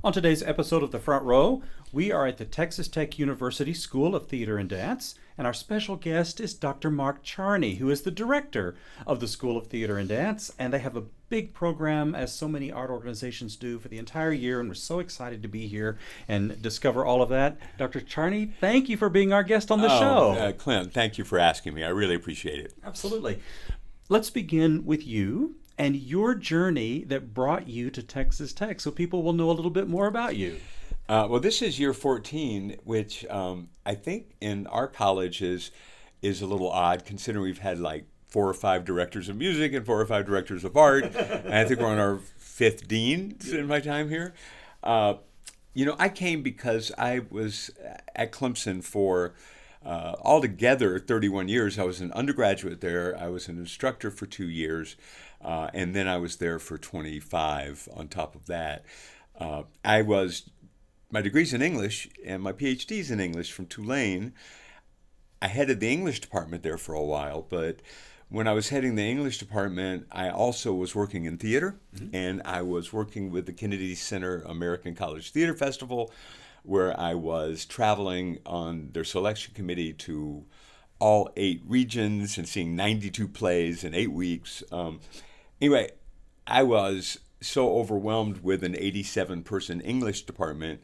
On today's episode of The Front Row, we are at the Texas Tech University School of Theater and Dance, and our special guest is Dr. Mark Charney, who is the director of the School of Theater and Dance, and they have a big program, as so many art organizations do, for the entire year, and we're so excited to be here and discover all of that. Dr. Charney, thank you for being our guest on the show. Clint, thank you for asking me. I really appreciate it. Absolutely. Let's begin with you and your journey that brought you to Texas Tech, so people will know a little bit more about you. Well, this is year 14, which I think in our college is a little odd, considering we've had like 4 or 5 directors of music and 4 or 5 directors of art. And I think we're on our 5th dean in my time here. I came because I was at Clemson for altogether 31 years. I was an undergraduate there. I was an instructor for 2 years. And then I was there for 25 on top of that. My degree's in English and my PhD's in English from Tulane. I headed the English department there for a while, but when I was heading the English department, I also was working in theater, and I was working with the Kennedy Center American College Theater Festival, where I was traveling on their selection committee to all 8 regions and seeing 92 plays in 8 weeks. Anyway, I was so overwhelmed with an 87-person English department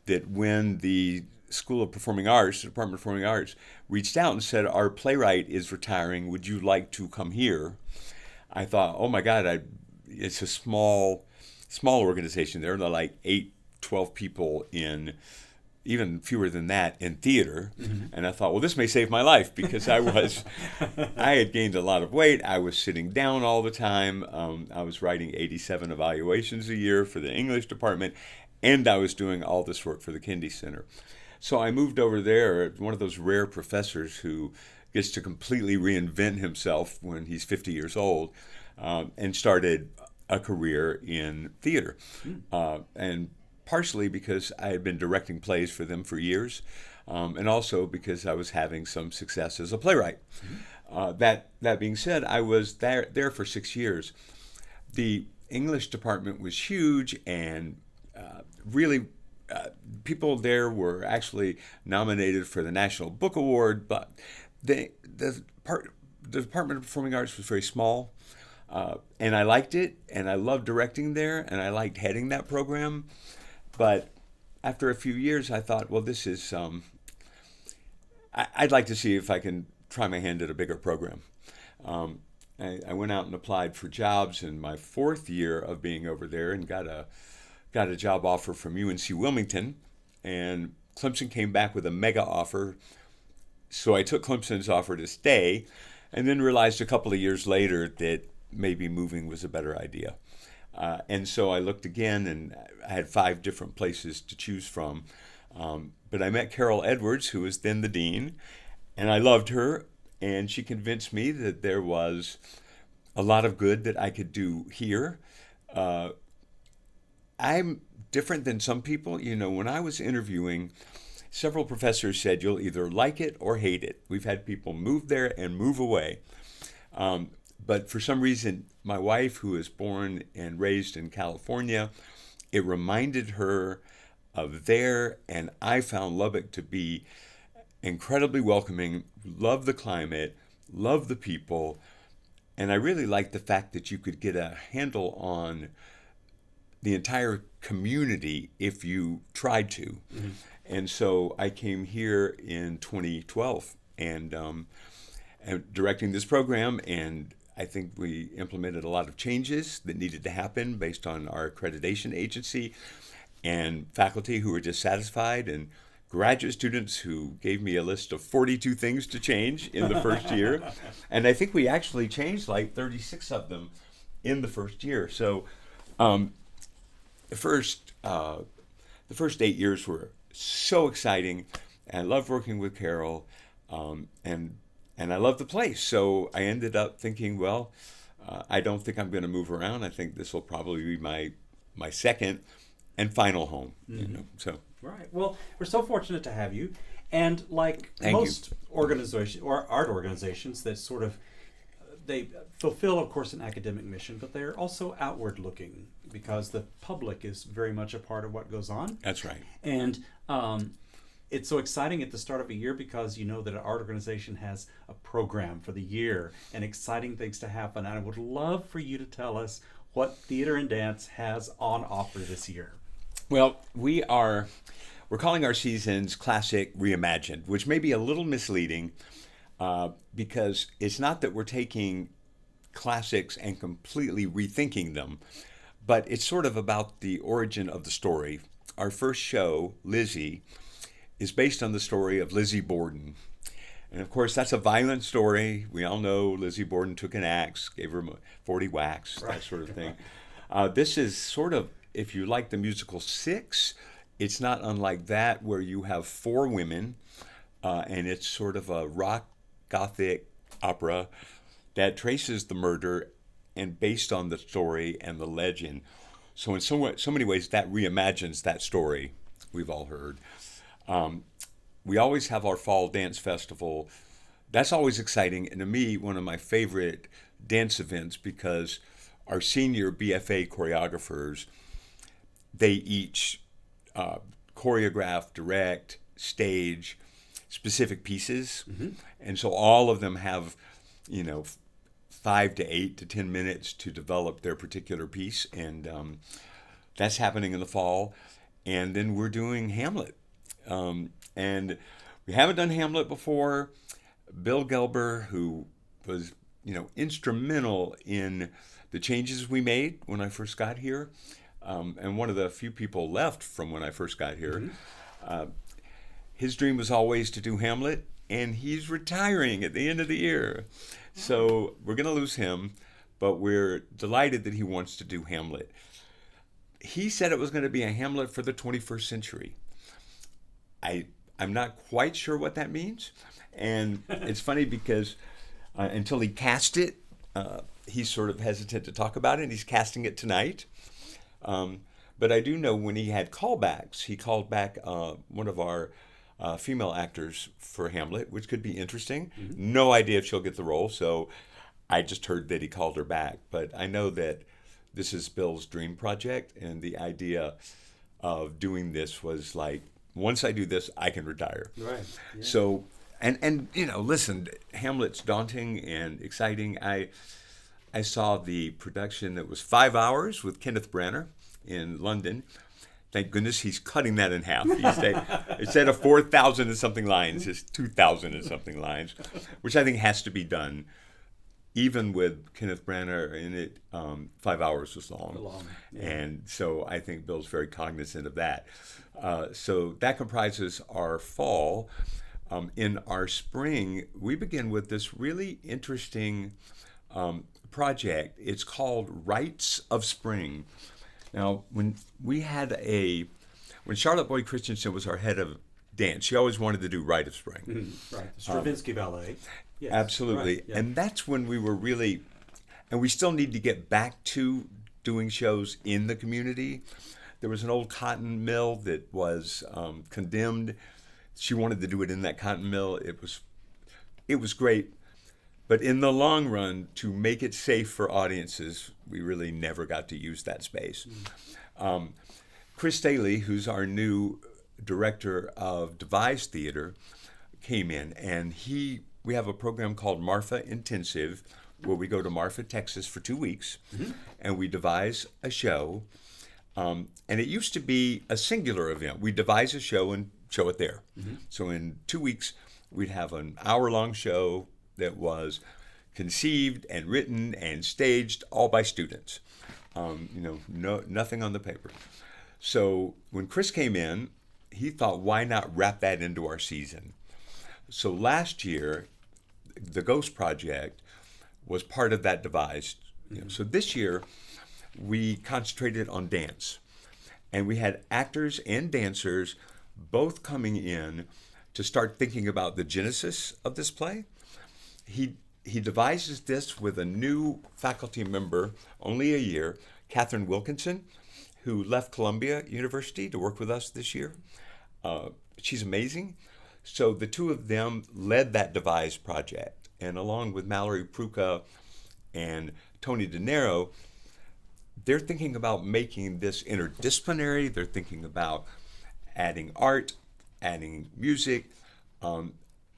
that when the School of Performing Arts, the Department of Performing Arts, reached out and said, our playwright is retiring, would you like to come here? I thought, oh my God, it's a small organization. There are like 8, 12 people in, even fewer than that, in theater. And I thought, well, this may save my life, because I had gained a lot of weight. I was sitting down all the time. I was writing 87 evaluations a year for the English department, and I was doing all this work for the Kennedy Center. So I moved over there, one of those rare professors who gets to completely reinvent himself when he's 50 years old, and started a career in theater. And partially because I had been directing plays for them for years, and also because I was having some success as a playwright. That being said, I was there for 6 years. The English department was huge, and really people there were actually nominated for the National Book Award, but the Department of Performing Arts was very small, and I liked it, and I loved directing there, and I liked heading that program. But after a few years, I thought, well, this is, I'd like to see if I can try my hand at a bigger program. I went out and applied for jobs in my 4th year of being over there, and got a job offer from UNC Wilmington, and Clemson came back with a mega offer. So I took Clemson's offer to stay, and then realized a couple of years later that maybe moving was a better idea. And so I looked again, and I had 5 different places to choose from. But I met Carol Edwards, who was then the dean, and I loved her, and she convinced me that there was a lot of good that I could do here. I'm different than some people. When I was interviewing, several professors said, you'll either like it or hate it. We've had people move there and move away. But for some reason, my wife, who was born and raised in California, it reminded her of there, and I found Lubbock to be incredibly welcoming, love the climate, love the people, and I really liked the fact that you could get a handle on the entire community if you tried to. And so I came here in 2012 and directing this program, and I think we implemented a lot of changes that needed to happen based on our accreditation agency, and faculty who were dissatisfied, and graduate students who gave me a list of 42 things to change in the first year. And I think we actually changed like 36 of them in the first year. So the first 8 years were so exciting, and I loved working with Carol, and I love the place. So I ended up thinking, well, I don't think I'm going to move around. I think this will probably be my second and final home. So right. Well, we're so fortunate to have you. And like Thank most organizations or art organizations that sort of they fulfill, of course, an academic mission, but they're also outward looking because the public is very much a part of what goes on. That's right. And it's so exciting at the start of a year because you know that an art organization has a program for the year and exciting things to happen. And I would love for you to tell us what Theater and Dance has on offer this year. Well, we're calling our seasons Classic Reimagined, which may be a little misleading because it's not that we're taking classics and completely rethinking them, but it's sort of about the origin of the story. Our first show, Lizzie, is based on the story of Lizzie Borden. And of course, that's a violent story. We all know Lizzie Borden took an axe, gave her 40 whacks, that sort of thing. This is sort of, if you like the musical Six, it's not unlike that, where you have four women, and it's sort of a rock gothic opera that traces the murder and based on the story and the legend. So in so many ways, that reimagines that story we've all heard. We always have our fall dance festival. That's always exciting, and to me, one of my favorite dance events because our senior BFA choreographers, they each choreograph, direct, stage specific pieces, and so all of them have, 5 to 8 to 10 minutes to develop their particular piece, and that's happening in the fall. And then we're doing Hamlet. And we haven't done Hamlet before. Bill Gelber, who was, instrumental in the changes we made when I first got here, and one of the few people left from when I first got here, his dream was always to do Hamlet, and he's retiring at the end of the year. So we're going to lose him, but we're delighted that he wants to do Hamlet. He said it was going to be a Hamlet for the 21st century. I'm not quite sure what that means. And it's funny because until he cast it, he's sort of hesitant to talk about it. And he's casting it tonight. But I do know when he had callbacks, he called back one of our female actors for Hamlet, which could be interesting. No idea if she'll get the role. So I just heard that he called her back. But I know that this is Bill's dream project. And the idea of doing this was like, once I do this, I can retire. Right. Yeah. So, and listen, Hamlet's daunting and exciting. I saw the production that was 5 hours with Kenneth Branagh in London. Thank goodness he's cutting that in half. Instead of 4,000 and something lines, it's 2,000 and something lines, which I think has to be done. Even with Kenneth Branagh in it, 5 hours was long. Yeah. And so I think Bill's very cognizant of that. So that comprises our fall. In our spring, we begin with this really interesting project. It's called Rites of Spring. Now, when Charlotte Boyd Christensen was our head of dance, she always wanted to do Rite of Spring. Right, Stravinsky Ballet. Yes. Absolutely. Right. Yeah. And that's when we were really, and we still need to get back to doing shows in the community. There was an old cotton mill that was condemned. She wanted to do it in that cotton mill. It was great. But in the long run, to make it safe for audiences, we really never got to use that space. Chris Staley, who's our new director of Devise Theater, came in, and we have a program called Marfa Intensive, where we go to Marfa, Texas for 2 weeks, and we devise a show. And it used to be a singular event. We devise a show and show it there. So in 2 weeks, we'd have an hour-long show that was conceived and written and staged all by students. Nothing on the paper. So when Chris came in, he thought, why not wrap that into our season? So last year, the Ghost Project was part of that devised. So this year, we concentrated on dance. And we had actors and dancers both coming in to start thinking about the genesis of this play. He devises this with a new faculty member, only a year, Catherine Wilkinson, who left Columbia University to work with us this year. She's amazing. So the two of them led that Devise project. And along with Mallory Pruka and Tony De Niro, they're thinking about making this interdisciplinary. They're thinking about adding art, adding music,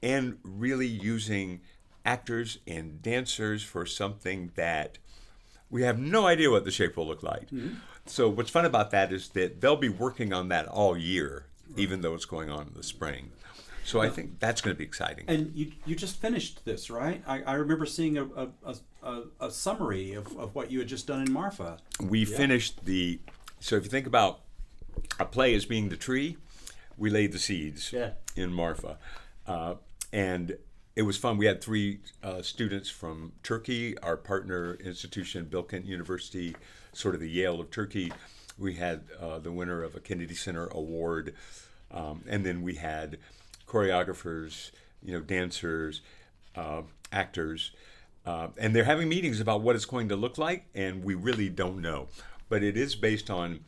and really using actors and dancers for something that we have no idea what the shape will look like. Mm-hmm. So what's fun about that is that they'll be working on that all year, right, even though it's going on in the spring. So I think that's going to be exciting. And you just finished this, right? I remember seeing a summary of what you had just done in Marfa. We finished so if you think about a play as being the tree, we laid the seeds in Marfa. And it was fun. We had 3 students from Turkey, our partner institution, Bilkent University, sort of the Yale of Turkey. We had the winner of a Kennedy Center Award. And then we had choreographers, dancers, actors. And they're having meetings about what it's going to look like, and we really don't know. But it is based on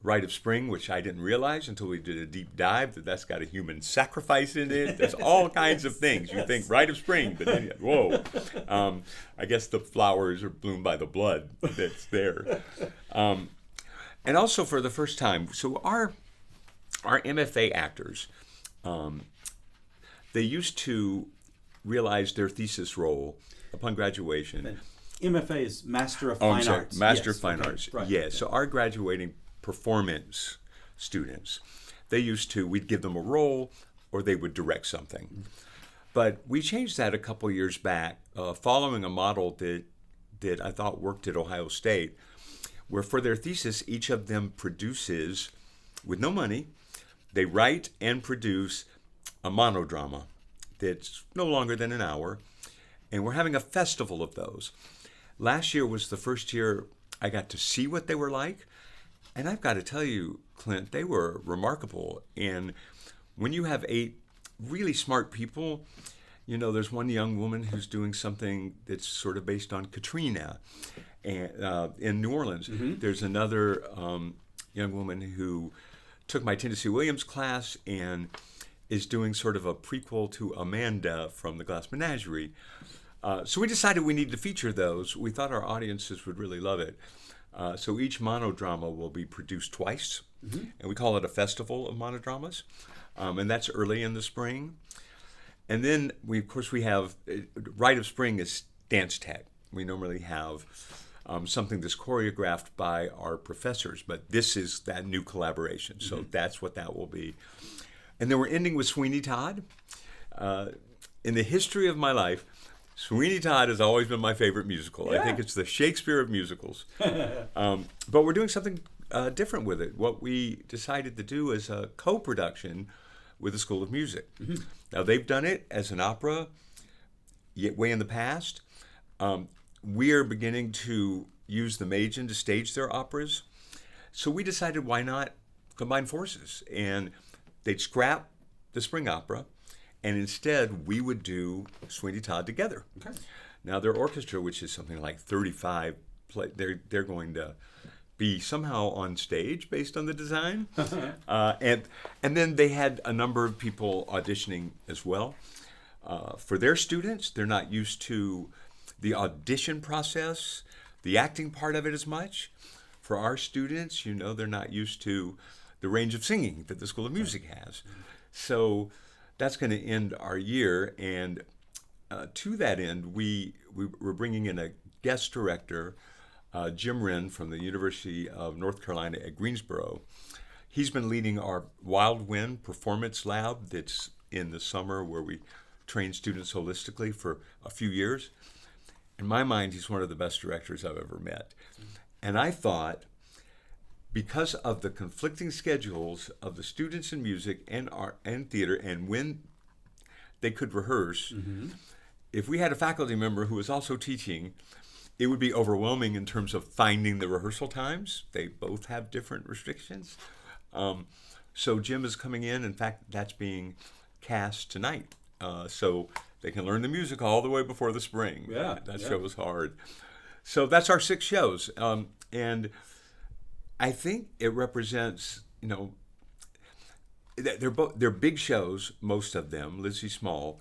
Rite of Spring, which I didn't realize until we did a deep dive that's got a human sacrifice in it. There's all kinds of things. You think Rite of Spring, but then whoa. I guess the flowers are bloomed by the blood that's there. And also for the first time, so our MFA actors, they used to realize their thesis role upon graduation. MFA is Master of Fine Arts. Master of Fine Arts. Right. Yeah. So our graduating performance students, we'd give them a role or they would direct something. But we changed that a couple years back, following a model that I thought worked at Ohio State, where for their thesis, each of them produces, with no money, they write and produce a monodrama that's no longer than an hour, and we're having a festival of those. Last year was the first year I got to see what they were like, and I've got to tell you, Clint, they were remarkable. And when you have 8 really smart people, there's one young woman who's doing something that's sort of based on Katrina and, in New Orleans. Mm-hmm. There's another young woman who took my Tennessee Williams class and is doing sort of a prequel to Amanda from the Glass Menagerie. So we decided we needed to feature those. We thought our audiences would really love it. So each monodrama will be produced twice, mm-hmm, and we call it a festival of monodramas, and that's early in the spring. And then we have Rite of Spring is dance tech. We normally have something that's choreographed by our professors, but this is that new collaboration. So mm-hmm, that's what that will be. And then we're ending with Sweeney Todd. In the history of my life, Sweeney Todd has always been my favorite musical. Yeah. I think it's the Shakespeare of musicals. But we're doing something different with it. What we decided to do is a co-production with the School of Music. Mm-hmm. Now, they've done it as an opera way in the past. We are beginning to use the Magen to stage their operas. So we decided why not combine forces. And they'd scrap the spring opera, and instead we would do Sweeney Todd together. Okay. Now their orchestra, which is something like 35, they're going to be somehow on stage based on the design. And then they had a number of people auditioning as well. For their students, they're not used to the audition process, the acting part of it as much. For our students, they're not used to the range of singing that the School of Music has. So that's going to end our year, and to that end, we're bringing in a guest director, Jim Wren from the University of North Carolina at Greensboro. He's been leading our Wild Wind Performance Lab that's in the summer where we train students holistically for a few years. In my mind, he's one of the best directors I've ever met. And I thought, because of the conflicting schedules of the students in music and art and theater and when they could rehearse, mm-hmm, if we had a faculty member who was also teaching, it would be overwhelming in terms of finding the rehearsal times. They both have different restrictions. So Jim is coming in. In fact, that's being cast tonight. So they can learn the music all the way before the spring. Yeah, that show was hard. So that's our 6 shows. And I think it represents, they're big shows, most of them, Lizzie Small.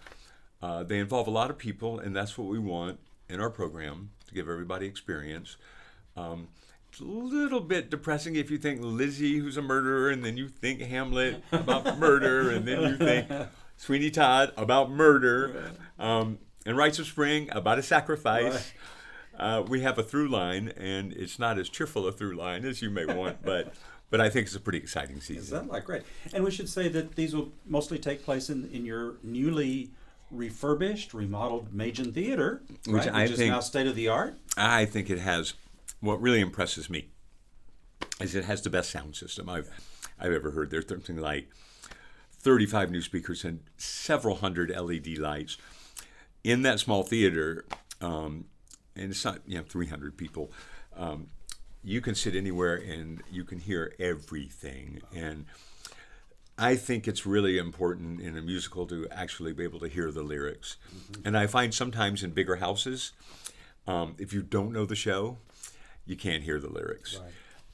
They involve a lot of people, and that's what we want. in our program to give everybody experience. It's a little bit depressing if you think Lizzie, who's a murderer, and then you think Hamlet about murder, and then you think Sweeney Todd about murder, and Rites of Spring about a sacrifice. Right. We have a through line, and it's not as cheerful a through line as you may want, but I think it's a pretty exciting season. Is that great? And we should say that these will mostly take place in your newly refurbished, remodeled Machen Theater, right? Which is now state of the art. I think it has. What really impresses me is it has the best sound system I've ever heard. There's something like 35 new speakers and several hundred LED lights in that small theater, and it's not 300 people. You can sit anywhere and you can hear everything. And I think it's really important in a musical to actually be able to hear the lyrics. Mm-hmm. And I find sometimes in bigger houses, if you don't know the show, you can't hear the lyrics.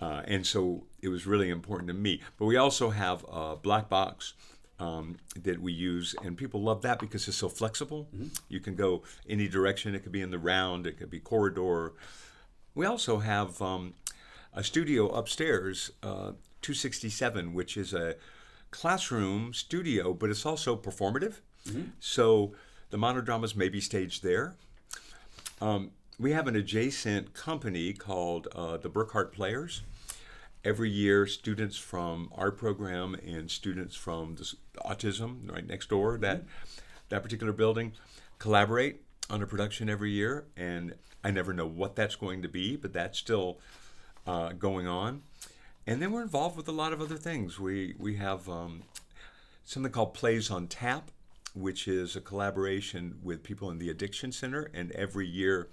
Right. And so it was really important to me. But we also have a black box that we use, and people love that because it's so flexible. Mm-hmm. You can go any direction. It could be in the round. It could be corridor. We also have a studio upstairs, 267, which is a classroom studio, but it's also performative. Mm-hmm. So the monodramas may be staged there. We have an adjacent company called the Burkhart Players. Every year, students from our program and students from the autism right next door, that particular building, collaborate on a production every year. And I never know what that's going to be, but that's still going on. And then we're involved with a lot of other things. We have something called Plays on Tap, which is a collaboration with people in the Addiction Center. And every year,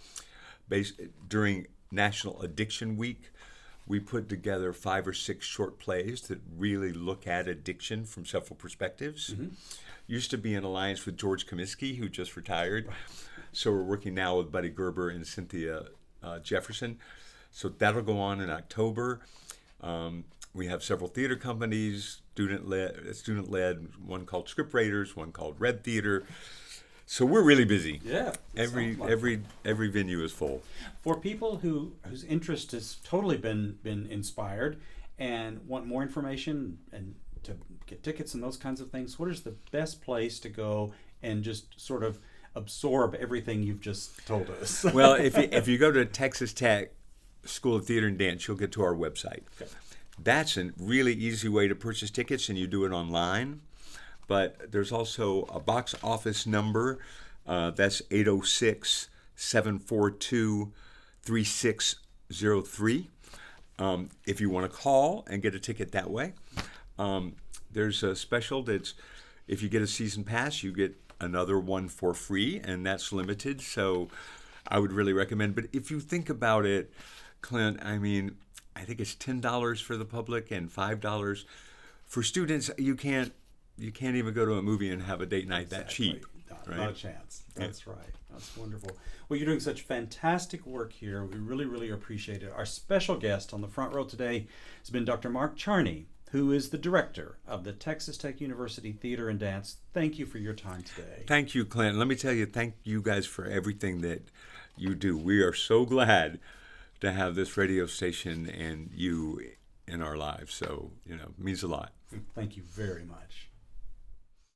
during National Addiction Week, we put together 5 or 6 short plays that really look at addiction from several perspectives. Mm-hmm. Used to be in alliance with George Comiskey, who just retired. Right. So we're working now with Buddy Gerber and Cynthia Jefferson. So that'll go on in October. We have several theater companies, student-led, one called Script Raiders, one called Red Theater. So we're really busy. Yeah. Every venue is full. For people whose interest has totally been inspired and want more information and to get tickets and those kinds of things, what is the best place to go and just sort of absorb everything you've just told us? Well, if you go to Texas Tech School of Theater and Dance, you'll get to our website. Okay. That's a really easy way to purchase tickets, and you do it online. But there's also a box office number. That's 806-742-3603. If you want to call and get a ticket that way. There's a special that's, if you get a season pass, you get another one for free, and that's limited. So I would really recommend. But if you think about it, Clint, I mean, I think it's $10 for the public and $5 for students. You can't even go to a movie and have a date night that cheap. Not a chance. That's right. That's wonderful. Well, you're doing such fantastic work here. We really, really appreciate it. Our special guest on the front row today has been Dr. Mark Charney, who is the director of the Texas Tech University Theater and Dance. Thank you for your time today. Thank you, Clint. Let me tell you, thank you guys for everything that you do. We are so glad to have this radio station and you in our lives. So, it means a lot. Thank you very much.